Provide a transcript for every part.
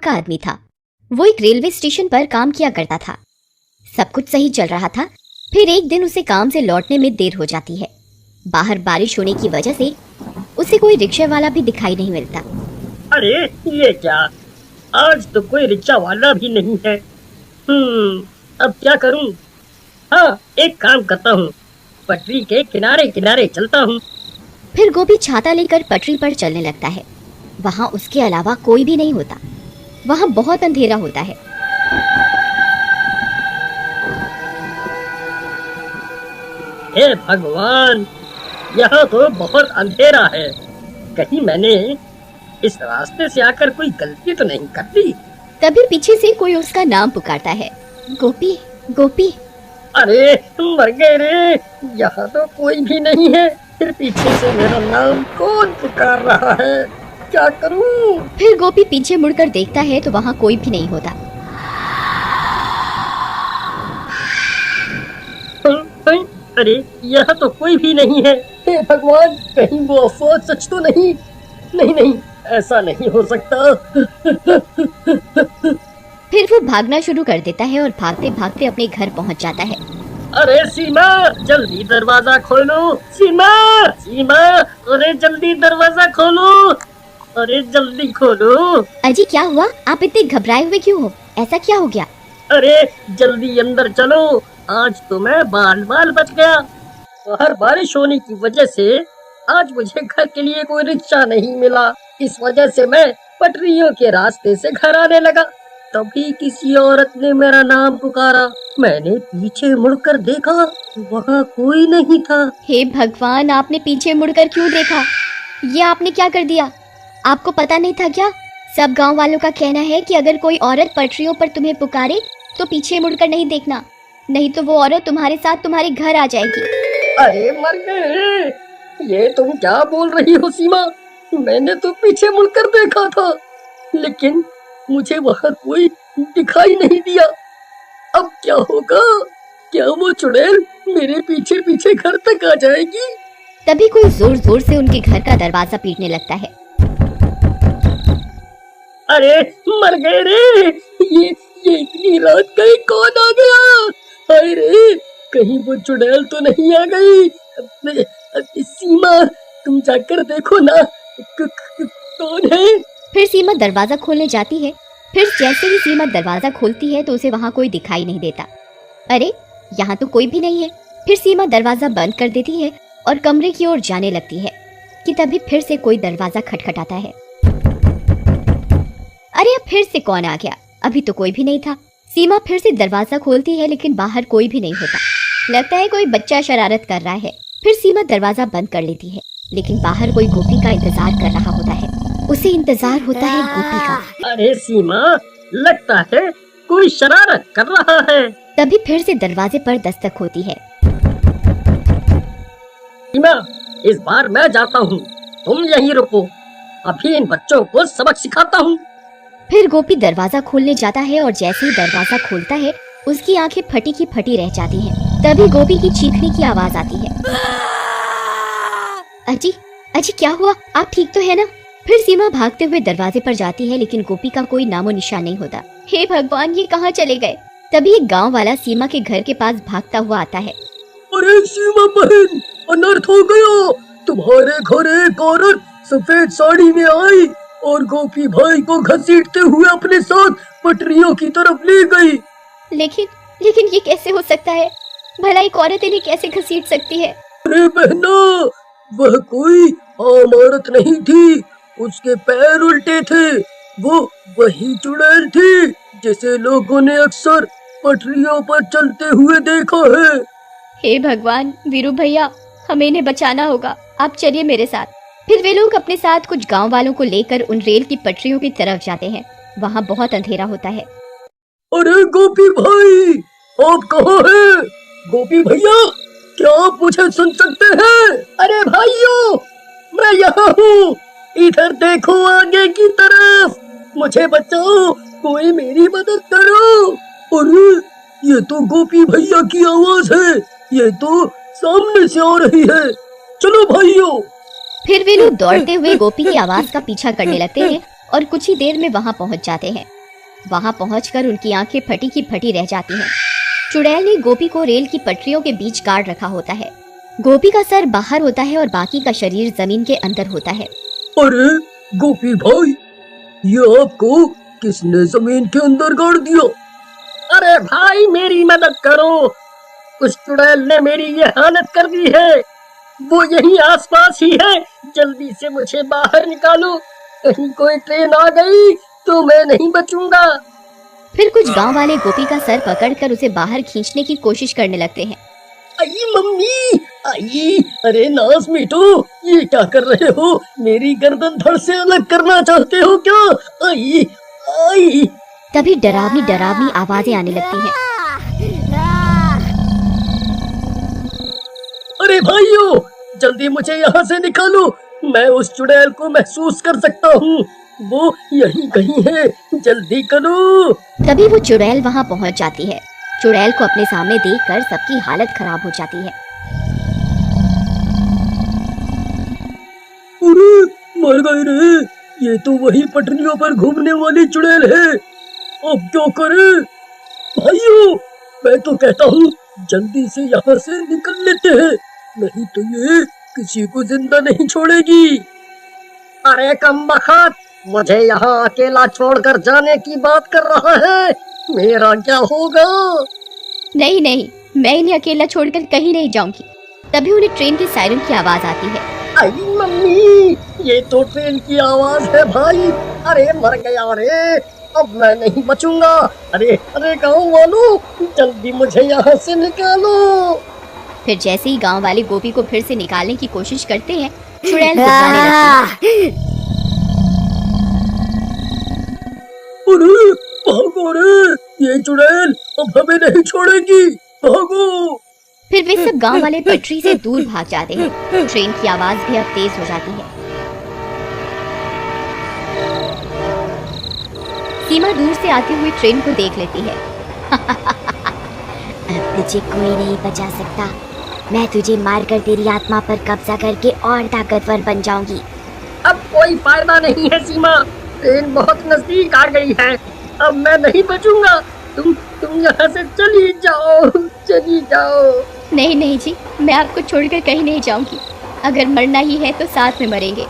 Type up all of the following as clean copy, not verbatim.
का आदमी था। वो एक रेलवे स्टेशन पर काम किया करता था। सब कुछ सही चल रहा था। फिर एक दिन उसे काम से लौटने में देर हो जाती है। बाहर बारिश होने की वजह से उसे कोई रिक्शा वाला भी दिखाई नहीं मिलता। अरे ये क्या, आज तो कोई रिक्शा वाला भी नहीं है। अब क्या करूं? हाँ, एक काम करता हूँ, पटरी के किनारे किनारे चलता हूँ। फिर गोपी छाता लेकर पटरी पर चलने लगता है। वहाँ उसके अलावा कोई भी नहीं होता। वहाँ बहुत अंधेरा होता है। हे भगवान, यहाँ तो बहुत अंधेरा है। कहीं मैंने इस रास्ते से आकर कोई गलती तो नहीं कर दी? तभी पीछे से कोई उसका नाम पुकारता है, गोपी गोपी। अरे मर गए रे, यहाँ तो कोई भी नहीं है। फिर पीछे से मेरा नाम कौन पुकार रहा है? क्या करूं? फिर गोपी पीछे मुड़कर देखता है तो वहाँ कोई भी नहीं होता। अरे यहाँ तो कोई भी नहीं है। हे भगवान, कहीं वो अफवाह सच तो नहीं? नहीं नहीं, ऐसा नहीं हो सकता। फिर वो भागना शुरू कर देता है और भागते भागते अपने घर पहुंच जाता है। अरे सीमा, जल्दी दरवाजा खोलो। सीमा सीमा, अरे जल्दी दरवाजा खोलो। अरे जल्दी खोलो। अजी क्या हुआ? आप इतने घबराए हुए क्यों हो? ऐसा क्या हो गया? अरे जल्दी अंदर चलो, आज तो मैं बाल बाल बच गया। बाहर बारिश होने की वजह से आज मुझे घर के लिए कोई रिक्शा नहीं मिला। इस वजह से मैं पटरियों के रास्ते से घर आने लगा। तभी किसी औरत ने मेरा नाम पुकारा। मैंने पीछे मुड़कर देखा, वहाँ कोई नहीं था। हे भगवान, आपने पीछे मुड़कर क्यों देखा? ये आपने क्या कर दिया? आपको पता नहीं था क्या? सब गांव वालों का कहना है कि अगर कोई औरत पटरियों पर तुम्हें पुकारे तो पीछे मुड़कर नहीं देखना, नहीं तो वो औरत तुम्हारे साथ तुम्हारे घर आ जाएगी। अरे मर गए, ये तुम क्या बोल रही हो सीमा? मैंने तो पीछे मुड़कर देखा था, लेकिन मुझे वहाँ कोई दिखाई नहीं दिया। अब क्या होगा? क्या वो चुड़ैल मेरे पीछे पीछे घर तक आ जाएगी? तभी कोई जोर जोर से उनके घर का दरवाजा पीटने लगता है। अरे मर गए रे, ये इतनी रात का कौन आ गया? हाय रे, कहीं वो चुड़ैल तो नहीं आ गई? सीमा, तुम जाकर देखो ना, कौन है? फिर सीमा दरवाजा खोलने जाती है। फिर जैसे ही सीमा दरवाजा खोलती है तो उसे वहाँ कोई दिखाई नहीं देता। अरे यहाँ तो कोई भी नहीं है। फिर सीमा दरवाजा बंद कर देती है और कमरे की ओर जाने लगती है कि तभी फिर से कोई दरवाजा खटखटाता है। अरे अब फिर से कौन आ गया? अभी तो कोई भी नहीं था। सीमा फिर से दरवाजा खोलती है लेकिन बाहर कोई भी नहीं होता। लगता है कोई बच्चा शरारत कर रहा है। फिर सीमा दरवाजा बंद कर लेती है, लेकिन बाहर कोई गोपी का इंतजार कर रहा होता है। उसे इंतजार होता है गोपी का। अरे सीमा, लगता है कोई शरारत कर रहा है। तभी फिर से दरवाजे पर दस्तक होती है। सीमा, इस बार मैं जाता हूँ, तुम यहीं रुको। अभी इन बच्चों को सबक सिखाता हूँ। फिर गोपी दरवाजा खोलने जाता है और जैसे ही दरवाजा खोलता है उसकी आंखें फटी की फटी रह जाती हैं। तभी गोपी की चीखने की आवाज आती है। अजी अजी क्या हुआ? आप ठीक तो है ना? फिर सीमा भागते हुए दरवाजे पर जाती है, लेकिन गोपी का कोई नामो निशान नहीं होता। हे भगवान, ये कहाँ चले गए? तभी एक गांव वाला सीमा के घर के पास भागता हुआ आता है। अरे सीमा बहन, अनर्थ हो गया। तुम्हारे घर एक औरत सफेद साड़ी में आई और गोपी भाई को घसीटते हुए अपने साथ पटरियों की तरफ ले गई। लेकिन ये कैसे हो सकता है? भला एक औरत इन्हें कैसे घसीट सकती है? अरे बहना, वह कोई आम औरत नहीं थी। उसके पैर उल्टे थे। वो वही चुड़ैल थी जिसे लोगों ने अक्सर पटरियों पर चलते हुए देखा है। हे भगवान, वीरू भैया, हमें इन्हें बचाना होगा। आप चलिए मेरे साथ। फिर वे लोग अपने साथ कुछ गांव वालों को लेकर उन रेल की पटरियों की तरफ जाते हैं। वहाँ बहुत अंधेरा होता है। अरे गोपी भाई, आप कहाँ हैं? गोपी भैया, क्या आप मुझे सुन सकते हैं? अरे भाइयों, मैं यहाँ हूँ। इधर देखो आगे की तरफ, मुझे बचाओ, कोई मेरी मदद करो। अरे ये तो गोपी भैया की आवाज है। ये तो सामने से आ रही है। चलो भाइयों। फिर वे लोग दौड़ते हुए गोपी की आवाज का पीछा करने लगते हैं और कुछ ही देर में वहां पहुंच जाते हैं। वहां पहुंचकर उनकी आंखें फटी की फटी रह जाती हैं। चुड़ैल ने गोपी को रेल की पटरियों के बीच गाड़ रखा होता है। गोपी का सर बाहर होता है और बाकी का शरीर जमीन के अंदर होता है। अरे गोपी भाई, ये आपको किसने जमीन के अंदर गाड़ दिया? अरे भाई मेरी मदद करो, उस चुड़ैल ने मेरी ये हालत कर दी है। वो यहीं आसपास ही है, जल्दी से मुझे बाहर निकालो। कहीं कोई ट्रेन आ गई तो मैं नहीं बचूंगा। फिर कुछ गांव वाले गोपी का सर पकड़कर उसे बाहर खींचने की कोशिश करने लगते हैं। आई मम्मी, आई, अरे नाज मीठू, ये क्या कर रहे हो? मेरी गर्दन धड़ से अलग करना चाहते हो क्या? आई आई। तभी डरावनी डरावनी आवाजें आने लगती हैं। अरे भाइयों, जल्दी मुझे यहाँ से निकालो। मैं उस चुड़ैल को महसूस कर सकता हूँ, वो यहीं कहीं है, जल्दी करो। तभी वो चुड़ैल वहाँ पहुँच जाती है। चुड़ैल को अपने सामने देखकर सबकी हालत खराब हो जाती है। अरे मर गए रे, ये तो वही पटरियों पर घूमने वाली चुड़ैल है। अब क्या करें? भाइयों, मैं तो कहता हूँ जल्दी से यहाँ से निकल लेते हैं, नहीं तो ये किसी को जिंदा नहीं छोड़ेगी। अरे कमबख्त, मुझे यहाँ अकेला छोड़कर जाने की बात कर रहा है, मेरा क्या होगा? नहीं नहीं, मैं इन्हें अकेला छोड़कर कहीं नहीं जाऊंगी। तभी उन्हें ट्रेन की सायरन की आवाज आती है। आई मम्मी, ये तो ट्रेन की आवाज है भाई। अरे मर गया रे, अब मैं नहीं बचूंगा। अरे अरे गाँव वालों, जल्दी मुझे यहाँ से निकालो। फिर जैसे ही गांव वाले गोपी को फिर से निकालने की कोशिश करते हैं, चुड़ैल गुर्राने लगती है। अरे भागो रे, ये चुड़ैल अब हमें नहीं छोड़ेगी, भागो। फिर वे सब गांव वाले पटरी से दूर भाग जाते हैं। ट्रेन की आवाज भी अब तेज हो जाती है। सीमा दूर से आती हुई ट्रेन को देख लेती है। अब तुझे कोई नहीं बचा सकता। मैं तुझे मारकर तेरी आत्मा पर कब्जा करके और ताकतवर बन जाऊंगी। अब कोई फायदा नहीं है सीमा, ट्रेन बहुत नजदीक आ गई है, अब मैं नहीं बचूंगा। तुम यहाँ से चली जाओ, चली जाओ। नहीं नहीं जी, मैं आपको छोड़कर कहीं नहीं जाऊंगी। अगर मरना ही है तो साथ में मरेंगे।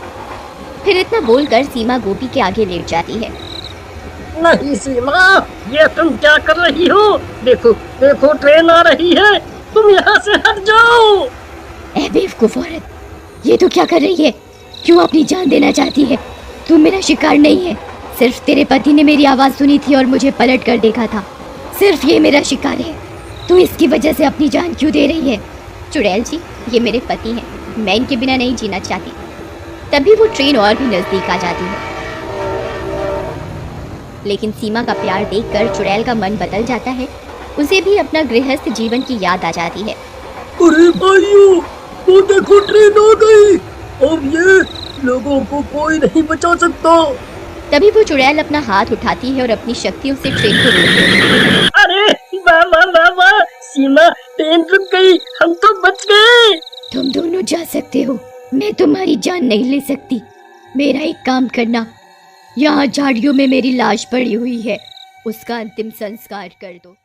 फिर इतना बोलकर सीमा गोपी के आगे लेट जाती है। नहीं सीमा, ये तुम क्या कर रही हो? देखो देखो, ट्रेन आ रही है, तुम यहाँ से हट जाओ। ए बेवकूफ औरत, ये तो क्या कर रही है? क्यों अपनी जान देना चाहती है? तू मेरा शिकार नहीं है। सिर्फ तेरे पति ने मेरी आवाज सुनी थी और मुझे पलट कर देखा था। सिर्फ ये मेरा शिकार है। तू इसकी वजह से अपनी जान क्यों दे रही है? चुड़ैल जी, ये मेरे पति हैं, मैं इनके बिना नहीं जीना चाहती। तभी वो ट्रेन और भी नजदीक आ जाती है। लेकिन सीमा का प्यार देखकर चुड़ैल का मन बदल जाता है। उसे भी अपना गृहस्थ जीवन की याद आ जाती है। अरे भाइयों, वो देखो ट्रेन आ गई, अब ये लोगों को कोई नहीं बचा सकता। तभी वो चुड़ैल अपना हाथ उठाती है और अपनी शक्तियों से ट्रेन को रोकती है। अरे बाबा, सीमा, ट्रेन रुक गई, हम तो बच गए। तुम दोनों जा सकते हो, मैं तुम्हारी जान नहीं ले सकती। मेरा एक काम करना, यहाँ झाड़ियों में मेरी लाश पड़ी हुई है, उसका अंतिम संस्कार कर दो।